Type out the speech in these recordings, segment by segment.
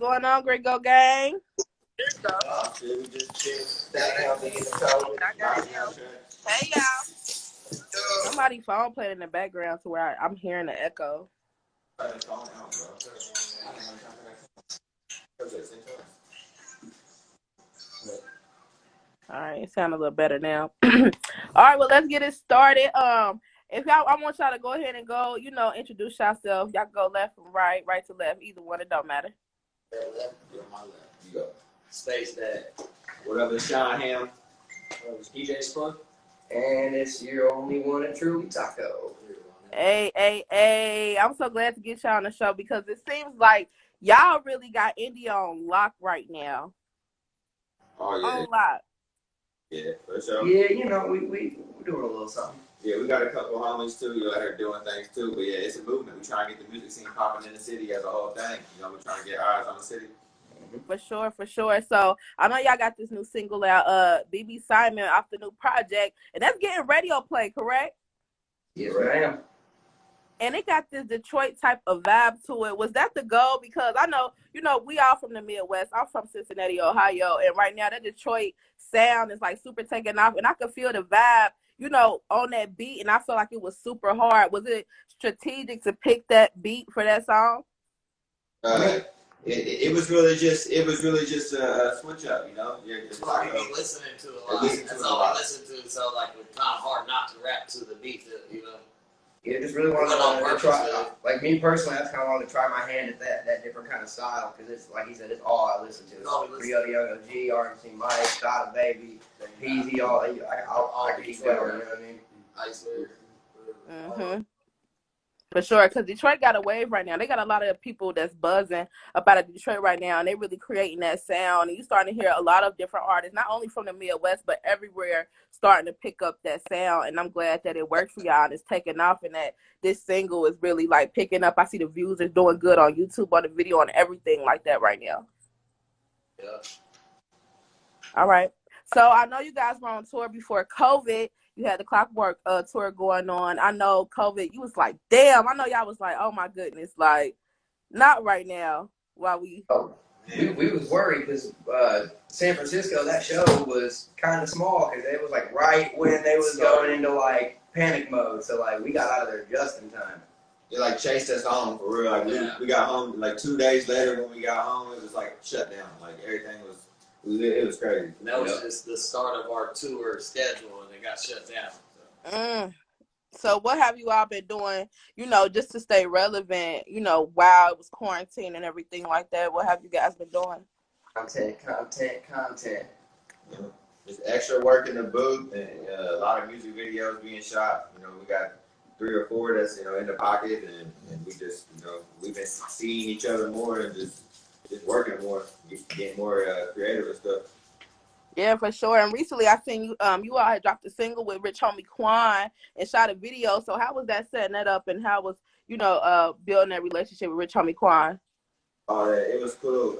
going on, Gringo Gang? We just Hey, y'all. Somebody's phone playing in the background to where I'm hearing the echo. All right, it sounds a little better now. All right, well, let's get it started. If y'all, I want y'all to go ahead and go, introduce yourself. Y'all can go left from right, right to left, either one. It don't matter. Left, you're my left. You go. Space that. Whatever, Sean Ham. DJ Spud. And it's your only one and truly Taco. Hey. I'm so glad to get y'all on the show because it seems like y'all really got India on lock right now. Oh, yeah. On lock. Yeah, for sure. Yeah, we doing a little something. Yeah, we got a couple of homies too, out here doing things too. But yeah, it's a movement. We trying to get the music scene popping in the city as a whole thing. We're trying to get eyes on the city. For sure. So I know y'all got this new single out, BB Simon off the new project, and that's getting radio play, correct? Yes, ma'am. And it got this Detroit type of vibe to it. Was that the goal? Because I know, we all from the Midwest. I'm from Cincinnati, Ohio, and right now that Detroit sound is like super taking off, and I could feel the vibe, on that beat, and I feel like it was super hard. Was it strategic to pick that beat for that song? It was really just a switch up, Yeah, it's like we listening to a lot. That's all we listen to. So like it's kind of hard not to rap to the beat, Yeah, just really wanted to try. Like me personally, I just kind of wanted to try my hand at that different kind of style because it's like he said, it's all I listen to. Rio the Young OG, RMC Mike, Dada Baby, Peasy, all. I can keep going. You know what I mean? Ice Bear. Mhm. For sure, because Detroit got a wave right now. They got a lot of people that's buzzing about Detroit right now, and they really creating that sound. And you're starting to hear a lot of different artists, not only from the Midwest, but everywhere starting to pick up that sound. And I'm glad that it worked for y'all and it's taking off and that this single is really like picking up. I see the views are doing good on YouTube, on the video, on everything like that right now. Yeah. All right. So I know you guys were on tour before COVID. You had the Clockwork tour going on. I know COVID, you was like, damn. I know y'all was like, oh my goodness, like, not right now. While we was worried because San Francisco, that show was kind of small because it was like right when they was going into like panic mode. So like we got out of there just in time. They like chased us home for real. Like we got home like 2 days later. When we got home, it was like shut down. Like everything was. It was crazy. And that was just the start of our tour schedule, and it got shut down. So what have you all been doing, just to stay relevant, while it was quarantine and everything like that? What have you guys been doing? Content. Yeah. Just extra work in the booth and a lot of music videos being shot. We got 3 or 4 that's, in the pocket, and we just, we've been seeing each other more and just working more, getting more creative and stuff. Yeah, for sure. And recently I seen you you all had dropped a single with Rich Homie Quan and shot a video. So how was that setting that up, and how was, building that relationship with Rich Homie Quan? Oh, it was cool.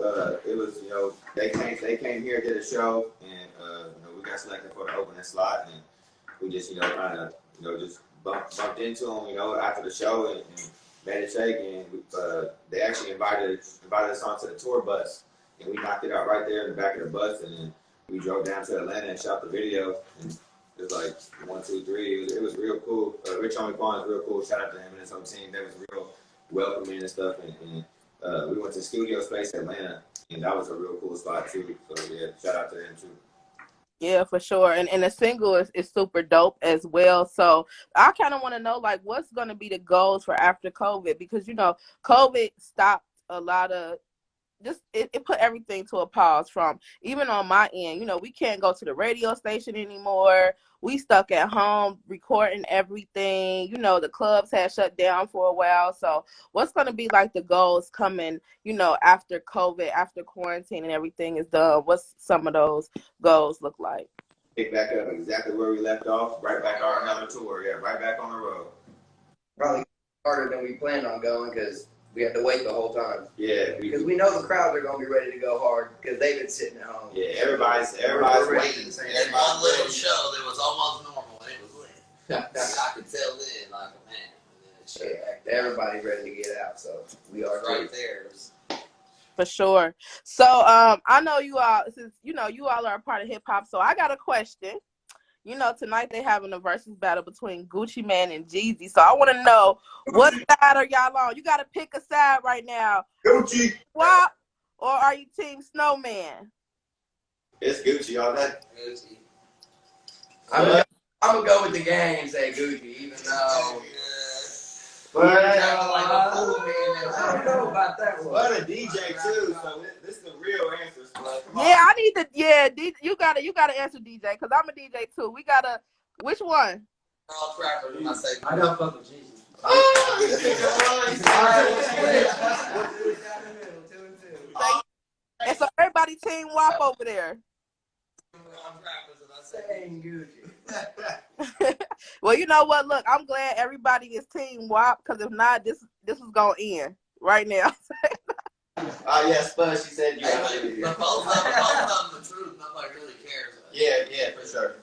It was, they came here, did a show, and we got selected for the opening slot, and we just, kind of, just bumped into them, after the show and made a shake, and they actually invited us onto the tour bus, and we knocked it out right there in the back of the bus, and then we drove down to Atlanta and shot the video, and it was like 1, 2, 3. It was real cool. Rich Homie Quan is real cool. Shout out to him and his whole team. They was real welcoming and stuff, and we went to Studio Space Atlanta, and that was a real cool spot too. So yeah, shout out to them too. Yeah, for sure. And the single is super dope as well. So I kind of want to know, like, what's going to be the goals for after COVID? Because, COVID stopped a lot of, it put everything to a pause from, even on my end, we can't go to the radio station anymore. We stuck at home recording everything. The clubs had shut down for a while. So what's going to be like the goals coming, after COVID, after quarantine and everything is done? What's some of those goals look like? Pick back up exactly where we left off, right back on another tour. Yeah, right back on the road. Probably harder than we planned on going because we had to wait the whole time. Yeah. Because we know the crowds are going to be ready to go hard because they've been sitting at home. Yeah, everybody's waiting. In one little show, that was almost normal. It was lit. I could tell then, like, man. Everybody's ready to get out, so we are right there. For sure. So I know you all, since you know you all are a part of hip hop, so I got a question. You know, tonight they having a versus battle between Gucci Mane and Jeezy. So I want to know, what side are y'all on? You got to pick a side right now. Gucci. WAP, or are you Team Snowman? It's Gucci all day. Gucci. I'm gonna go with the gang and say Gucci, even though. But I don't know about that one. But a DJ too, so this is the real answer. So Yeah, I need to. Yeah, you gotta answer DJ, because I'm a DJ too. We gotta. Which one? All trappers, and I say I don't fuck with Jesus. And so everybody Team WAP over there. all trappers, and I say Gucci. Well, you know what? Look, I'm glad everybody is Team WAP, because if not, this is gonna end right now. Oh yeah, Spud. She said you. But both of them the truth. Nobody really cares. Yeah, for sure.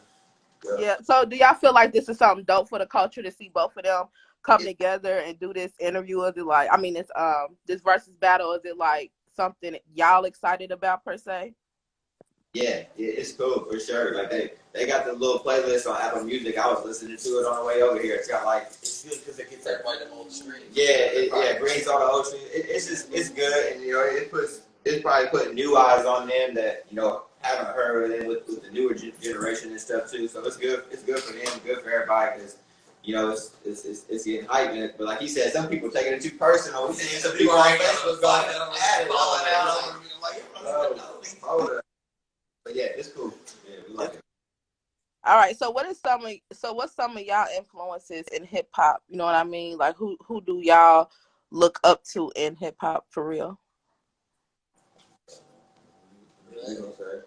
Yeah. So do y'all feel like this is something dope for the culture to see both of them come together and do this interview? Is it like, I mean, it's this versus battle, is it like something y'all excited about per se? Yeah, it's cool for sure. Like they got the little playlist on Apple Music. I was listening to it on the way over here. It's got like, it's good because it gets They play the old streams. Yeah, it brings all the old streams. It's good, and you know it's probably putting new eyes on them that you know haven't heard of them with the newer generation and stuff too. So it's good. It's good for them. Good for everybody because you know it's getting hyped. But like he said, some people taking it too personal. Some people on Facebook going at it. Hold up. But yeah, it's cool. Yeah, we like it. All right. So what's some of y'all influences in hip hop? You know what I mean? Like who do y'all look up to in hip hop for real? I ain't gonna say.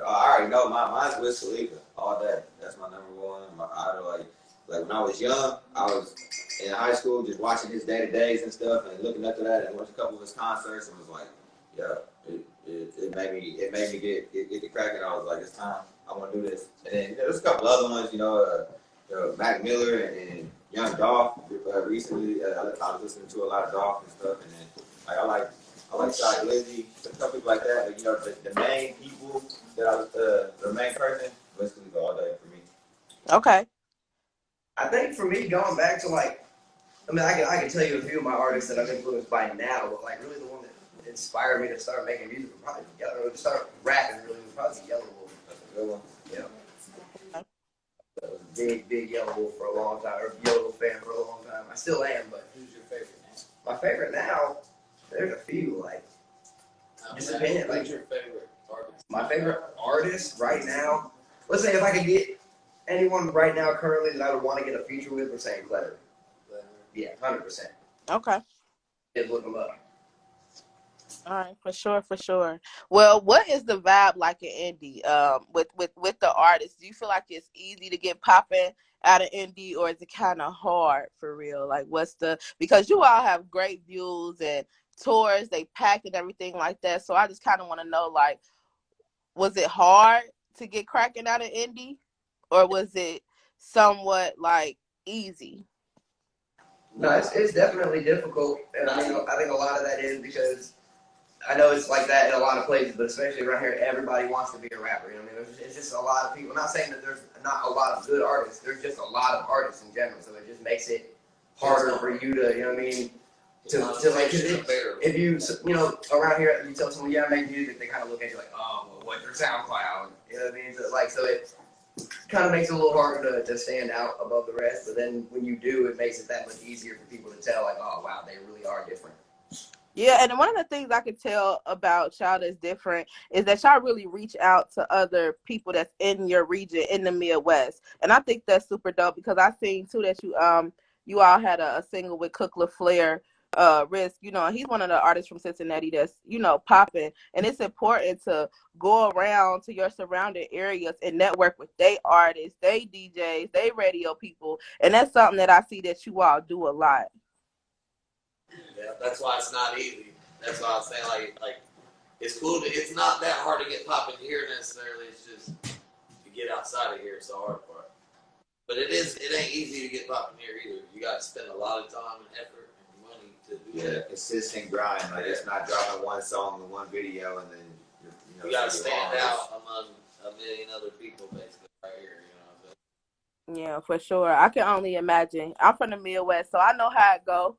I already know mine's Wiz Khalifa all day. That's my number one. My idol. Like when I was young, I was in high school just watching his day-to-days and stuff and looking up to that and went to a couple of his concerts and was like, yeah, it made me get the cracking. I was like, it's time. I want to do this. And then there's a couple other ones, Mac Miller and Young Dolph. Recently, I was listening to a lot of Dolph and stuff. And then I like Shy Glizzy, a couple people like that. But you know, the main people that I was the main person, Wiz Khalifa all day for me. Okay. I think for me, going back to I can tell you a few of my artists that I'm influenced by now, but like really the one that inspired me to start making music would probably to start rapping really was probably Yellow Wolf. That's a good one. Yeah. I was a big Yellow Wolf for a long time, or Yellow Wolf fan for a long time. I still am, but Who's your favorite now? my favorite now, there's a few, just opinion. Who's your favorite artist? My favorite artist right now, let's say if I could get anyone right now currently that I would want to get a feature with, we're saying Clever. Yeah, 100%. Okay. Just look them up. All right, for sure. Well, what is the vibe like in indie? With the artists, do you feel like it's easy to get popping out of indie, or is it kind of hard for real? Like, because you all have great views and tours, they pack and everything like that. So I just kind of want to know, like, was it hard to get cracking out of indie, or was it somewhat like easy? No, it's definitely difficult, and I think a lot of that is because I know it's like that in a lot of places, but especially around here, everybody wants to be a rapper. You know what I mean? It's just a lot of people. I'm not saying that there's not a lot of good artists. There's just a lot of artists in general, so it just makes it harder for you to, you know what I mean? If you around here, you tell someone you gotta make music, they kind of look at you like, oh, well, what's your SoundCloud? You know what I mean? So it kind of makes it a little harder to stand out above the rest. But then when you do, it makes it that much easier for people to tell, like, oh wow, they really are different. Yeah, and one of the things I could tell about y'all that's different is that y'all really reach out to other people that's in your region, in the Midwest. And I think that's super dope, because I seen too that you all had a single with Cook LaFleur, Risk, he's one of the artists from Cincinnati that's, popping. And it's important to go around to your surrounding areas and network with they artists, they DJs, they radio people. And that's something that I see that you all do a lot. Yeah, that's why it's not easy. That's why I'm saying like it's cool. It's not that hard to get popping here necessarily. It's just to get outside of here is the hard part. But it ain't easy to get popping here either. You got to spend a lot of time and effort and money to consistent grind. Like it's not dropping one song and one video and then you gotta stand out among a million other people basically right here. Yeah, for sure. I can only imagine. I'm from the Midwest, so I know how it go.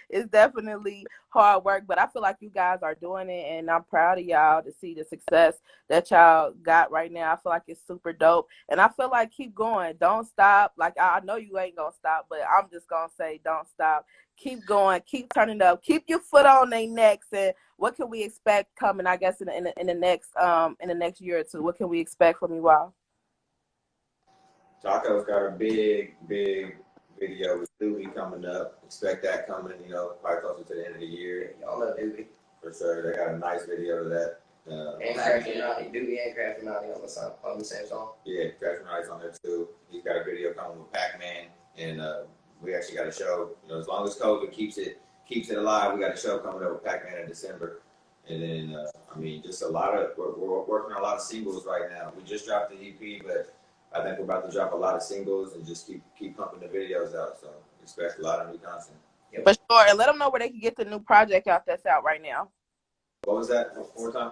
It's definitely hard work, but I feel like you guys are doing it, and I'm proud of y'all to see the success that y'all got right now. I feel like it's super dope, and I feel like keep going. Don't stop. Like, I know you ain't going to stop, but I'm just going to say don't stop. Keep going. Keep turning up. Keep your foot on their necks. And what can we expect coming, I guess, in the next year or two? What can we expect from you all? Taco's got a big video with Doobie coming up. Expect that coming, probably closer to the end of the year. Y'all know Doobie. For sure. They got a nice video of that. And Crafty Naughty. Doobie and Crafty Naughty on the same song. Yeah, Crafty Naughty's on there too. He's got a video coming with Pac-Man. And we actually got a show, as long as COVID keeps it alive, we got a show coming up with Pac-Man in December. And then, just we're working on a lot of singles right now. We just dropped the EP, but I think we're about to drop a lot of singles and just keep pumping the videos out. So expect a lot of new content. Yep. For sure. And let them know where they can get the new project out that's out right now. What was that? One more time?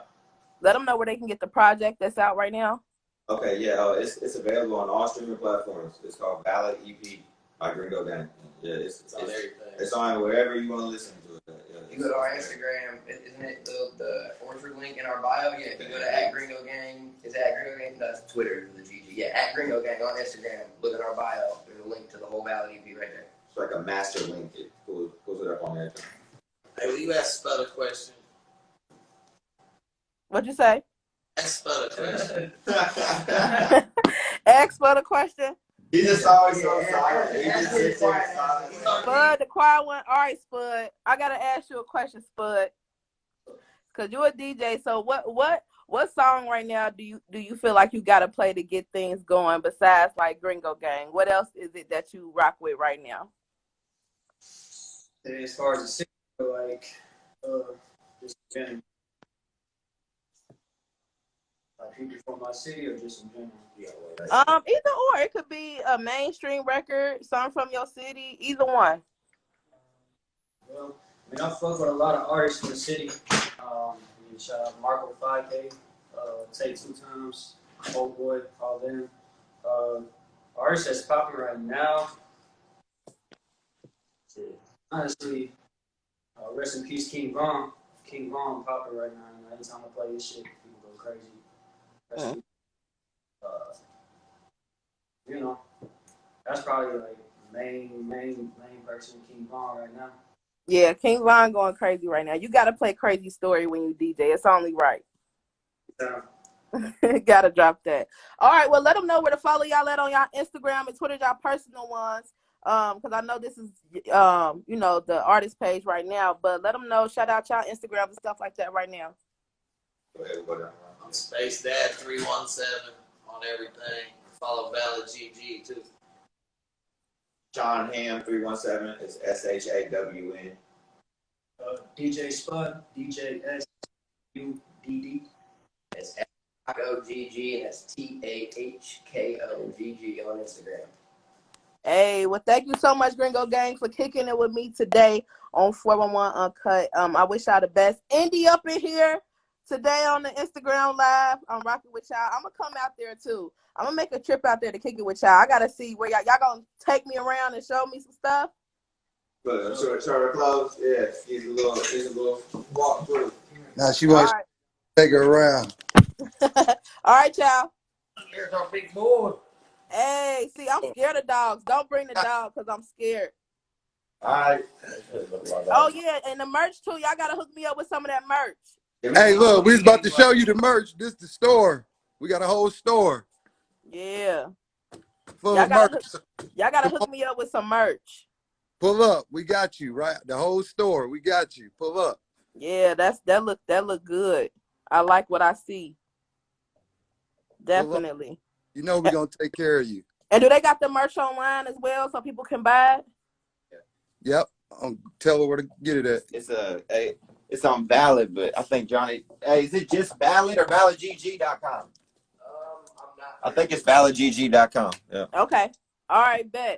Let them know where they can get the project that's out right now. Okay, yeah. It's available on all streaming platforms. It's called Ballad EP by Gringo Gang. Yeah, it's on everything. It's on wherever you want to listen to it. Yeah, you go to our Instagram, isn't it the orchard link in our bio? Yeah, if you go to @Gringo Gang, it's @Gringo Gang. That's Twitter, the GG. Yeah, @Gringo Gang on Instagram. Look at our bio. There's a link to the whole Ballad EP right there. It's like a master link. It pulls it up on there. Hey, will you ask Spud a question? What'd you say? Ask Spud a question. Ask Spud a question. He just always so silent. He just sits there silent. Spud, the quiet one. All right, Spud. I gotta ask you a question, Spud. Cause you're a DJ. So what song right now do you feel like you gotta play to get things going besides like Gringo Gang? What else is it that you rock with right now? As far as the single, like just general. Like people from my city or just in general? Either or. It could be a mainstream record, song from your city, either one. Well, I fuck with a lot of artists in the city. Shout out Marco 5K, Take Two Times, Old Boy, all them. Artists that's popping right now. Honestly, rest in peace, King Von. King Von popping right now. Anytime I play this shit, people go crazy. That's probably like main person, King Von right now. Yeah, King Von going crazy right now. You gotta play Crazy Story when you DJ. It's only right. Yeah. Gotta drop that. All right, well, let them know where to follow y'all at on y'all Instagram and Twitter, y'all personal ones. Because I know this is, the artist page right now. But let them know, shout out y'all Instagram and stuff like that right now. Go ahead, I'm Space Dad 317 on everything. Follow Ballad GG too. Sean Ham 317 is SHAWN. DJ Spud, DJSUDD. It's TAHKOGG and that's TAHKOGG on Instagram. Hey, well, thank you so much, Gringo Gang, for kicking it with me today on 411 Uncut. I wish y'all the best. Indy up in here today on the Instagram Live. I'm rocking with y'all. I'm going to come out there, too. I'm going to make a trip out there to kick it with y'all. I got to see where y'all going to take me around and show me some stuff. But shorter clothes, yeah. He's a little walk through. Now she wants to take her around. All right, y'all. Here's our big boy. Hey, see, I'm scared of dogs. Don't bring the dog because I'm scared. All right. Oh, yeah, and the merch, too. Y'all got to hook me up with some of that merch. Hey, look, we was about to show you the merch. This is the store. We got a whole store. Yeah. Full of merch. Y'all got to hook me up with some merch. Pull up. We got you, right? The whole store. We got you. Pull up. Yeah, that look good. I like what I see. Definitely. You know we're going to take care of you. And do they got the merch online as well so people can buy it? Yep. Tell her where to get it at. It's on Ballad, but I think Johnny. Hey, is it just Ballad or balladgg.com? I think it's balladgg.com. Yeah. Okay. All right, bet.